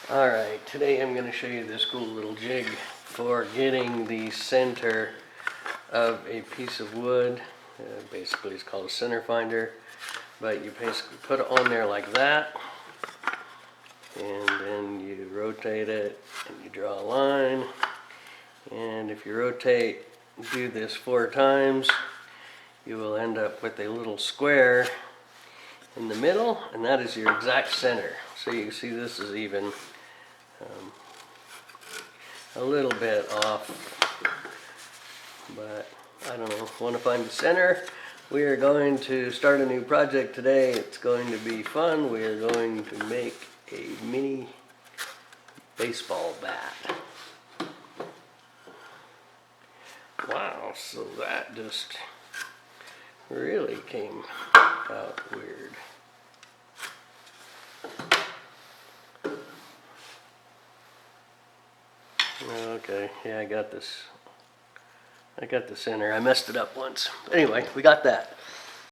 Alright, today I'm going to show you this cool little jig for getting the center of a piece of wood. Basically it's called a center finder, but you basically put it on there like that, and then you rotate it and you draw a line, and if you do this 4 times, you will end up with a little square in the middle, and that is your exact center. So you can see this is even a little bit off, but I don't know. Want to find the center? We are going to start a new project today. It's going to be fun. We are going to make a mini baseball bat. Wow, so that just really came out weird. Okay, yeah, I got this. I got the center. I messed it up once. Anyway, we got that.